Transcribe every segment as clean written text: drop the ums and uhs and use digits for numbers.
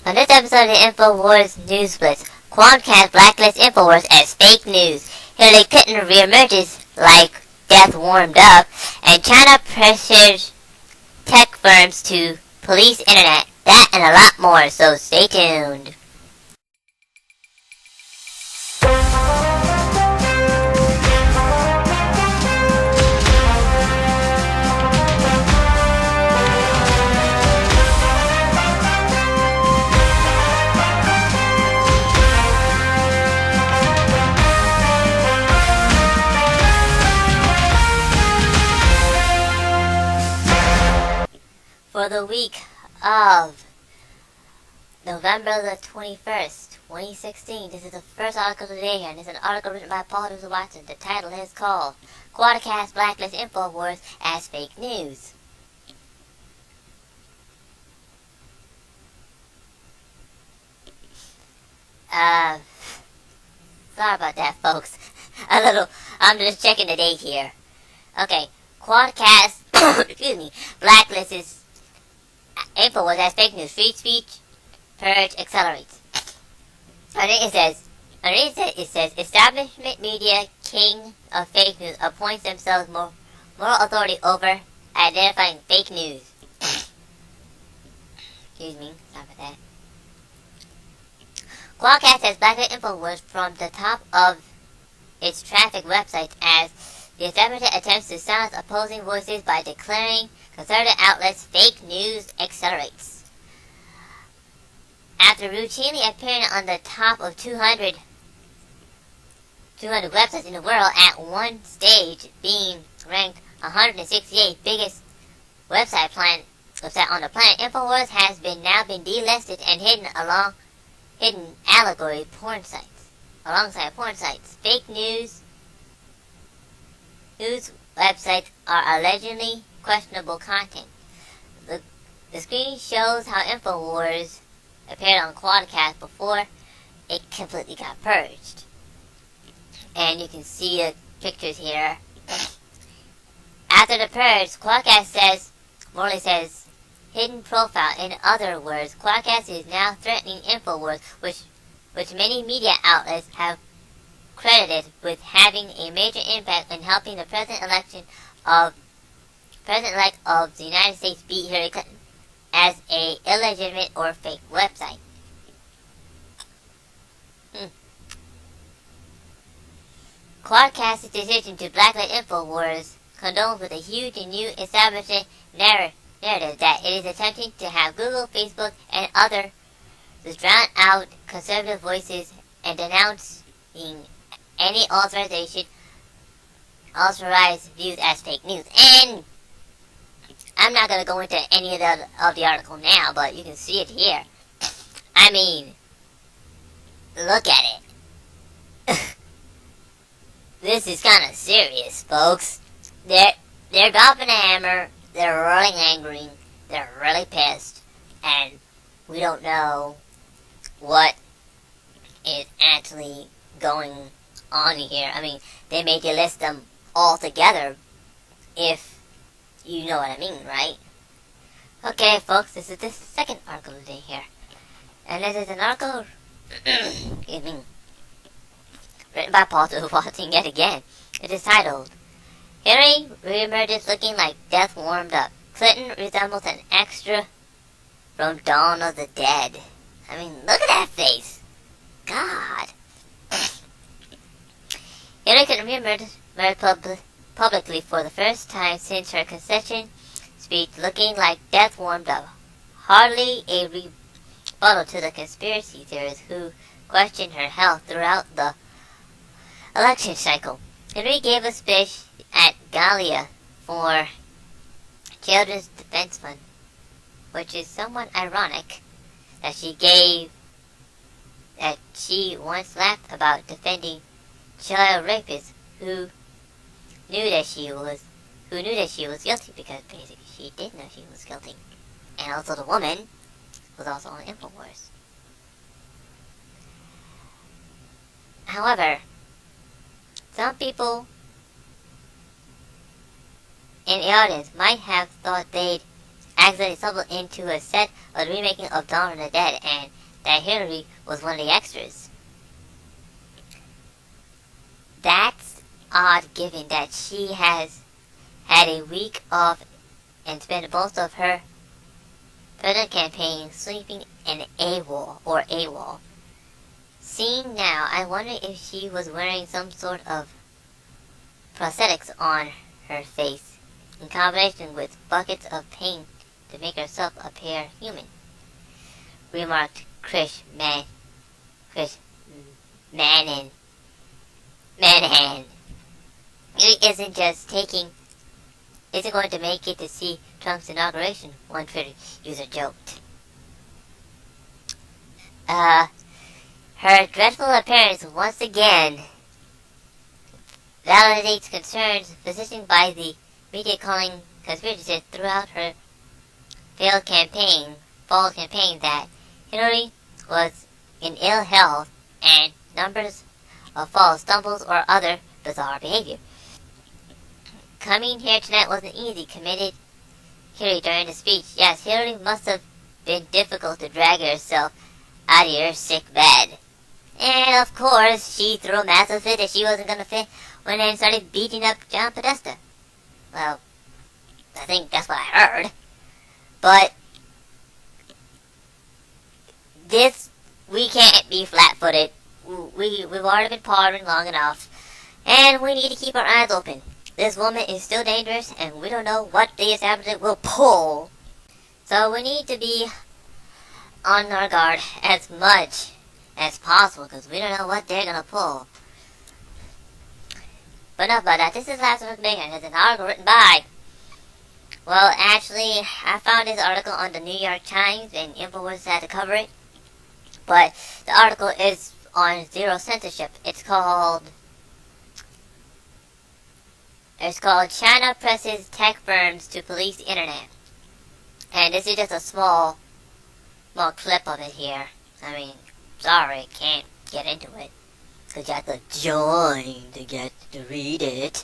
On this episode of the Infowars News Blitz, QuantCast Blacklists Infowars as fake news. Hillary Clinton reemerges like death warmed up, and China pressures tech firms to police internet. That and a lot more, so stay tuned. For the week of November the 21st, 2016, this is the first article of the day here, and it's an article written by Paul Watson. The title is called QuantCast Blacklists Infowars as Fake News. Sorry about that, folks. I'm just checking the date here. Okay, QuantCast, excuse me, Blacklists Infowars as fake news. Free speech, Purge accelerates. Underneath it says, establishment media king of fake news appoints themselves moral authority over identifying fake news. Excuse me, sorry about that. QuantCast says Blacklists Infowars from the top of its traffic websites as the establishment attempts to silence opposing voices by declaring conservative outlets fake news accelerates. After routinely appearing on the top of 200 websites in the world at one stage, being ranked 168th biggest website on the planet, Infowars has now been delisted and hidden alongside porn sites. Fake news websites are allegedly questionable content. The screen shows how Infowars appeared on QuantCast before it completely got purged. And you can see the pictures here. After the purge, QuantCast says hidden profile. In other words, QuantCast is now threatening Infowars, which many media outlets have credited with having a major impact in helping the President-elect of the United States beat Hillary Clinton as a illegitimate or fake website. QuantCast's decision to blacklist Infowars condones with a huge and new establishment narrative that it is attempting to have Google, Facebook, and others drown out conservative voices and denouncing any authorized views as fake news. And I'm not going to go into any of the article now, but you can see it here. I mean, look at it. This is kind of serious, folks. They're dropping a hammer, they're really angry, they're really pissed, and we don't know what is actually going on here. I mean, they may delist them all together, if you know what I mean, right? Okay, folks, this is the second article of the day here. And this is an article, excuse me, written by Paul Watson yet again. It is titled, Hillary reemerges looking like death warmed up. Clinton resembles an extra from Dawn of the Dead. I mean, look at that face. God. Hillary Clinton reemerged publicly for the first time since her concession speech, looking like death warmed up. Hardly a rebuttal to the conspiracy theorists who questioned her health throughout the election cycle. Hillary gave a speech at Gallia for Children's Defense Fund, which is somewhat ironic that she once laughed about defending child rapists who knew that she was guilty, because basically she did know she was guilty. And also the woman was also on Infowars. However, some people in the audience might have thought they'd accidentally stumbled into a set of the remaking of Dawn of the Dead, and that Hillary was one of the extras. That's odd given that she has had a week off and spent most of her presidential campaign sleeping in AWOL. Seeing now, I wonder if she was wearing some sort of prosthetics on her face in combination with buckets of paint to make herself appear human, remarked Chris Manahan. It isn't going to make it to see Trump's inauguration, one Twitter user joked. Her dreadful appearance once again validates concerns positioned by the media calling conspiracies throughout her fall campaign that Hillary was in ill health and numbers of falls, stumbles, or other bizarre behavior. Coming here tonight wasn't easy, committed Hillary during the speech. Yes, Hillary must have been difficult to drag herself out of your sick bed. And of course, she threw a massive fit that she wasn't going to fit when they started beating up John Podesta. Well, I think that's what I heard. But we can't be flat-footed. We've already been partying long enough. And we need to keep our eyes open. This woman is still dangerous, and we don't know what the establishment will pull. So we need to be on our guard as much as possible, because we don't know what they're going to pull. But enough about that. This is Last Week Mayhem. It's an article written by... Well, actually, I found this article on the New York Times, and Infowars had to cover it. But the article is on zero censorship. It's called China Presses Tech Firms to Police the Internet. And this is just a small clip of it here. I mean, sorry, can't get into it. Because you have to join to get to read it.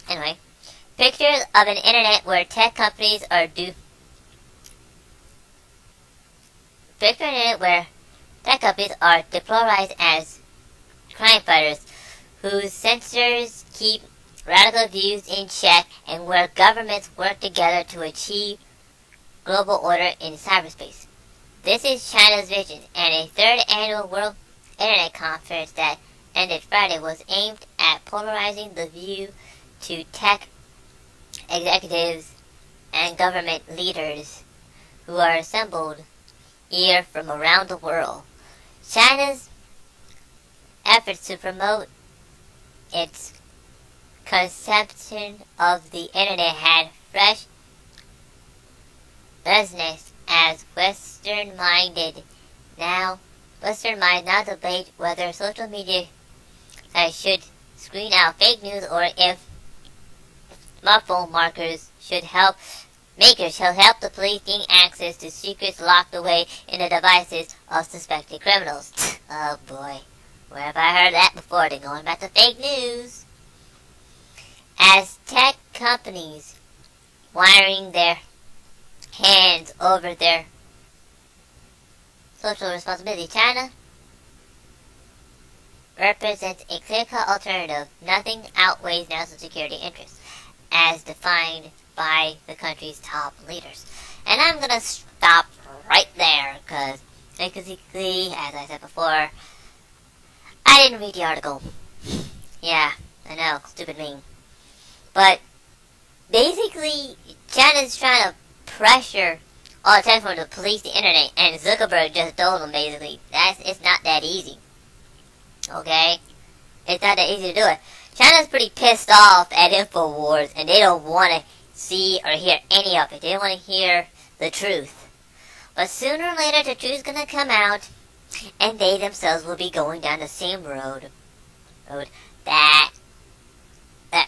Anyway, pictures of an internet where tech companies are deployed as crime fighters whose censors keep radical views in check and where governments work together to achieve global order in cyberspace. This is China's vision, and a third annual World Internet Conference that ended Friday was aimed at polarizing the view to tech executives and government leaders who are assembled here from around the world. China's efforts to promote its conception of the internet had fresh resonance as Western minds now debate whether social media sites should screen out fake news or if smartphone makers should help the police gain access to secrets locked away in the devices of suspected criminals. Oh boy, where have I heard that before? They're going back to fake news. As tech companies wiring their hands over their social responsibility, China represents a clear-cut alternative. Nothing outweighs national security interests, as defined by the country's top leaders. And I'm gonna stop right there, because basically, as I said before, I didn't read the article. Yeah, I know, stupid me. But basically, China's trying to pressure all the tech firms to police the internet, and Zuckerberg just told them basically it's not that easy. Okay? It's not that easy to do it. China's pretty pissed off at Infowars, and they don't want to see or hear any of it. They want to hear the truth. But sooner or later, the truth's gonna come out, and they themselves will be going down the same road that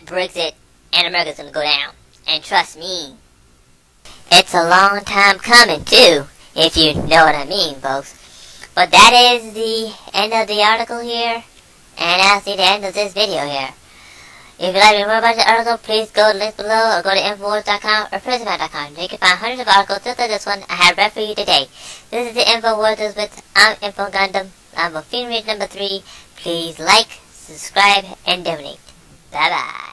Brexit and America's gonna go down. And trust me, it's a long time coming too, if you know what I mean, folks. But that is the end of the article here, and that's the end of this video here. If you'd like to read more about the article, please go to the link below or go to Infowars.com or PrisonFan.com. You can find hundreds of articles just like this one I have read for you today. This is the Infowars with I'm Info Gundam. I'm a Fiend Rage number 3. Please like, subscribe, and donate. Bye bye.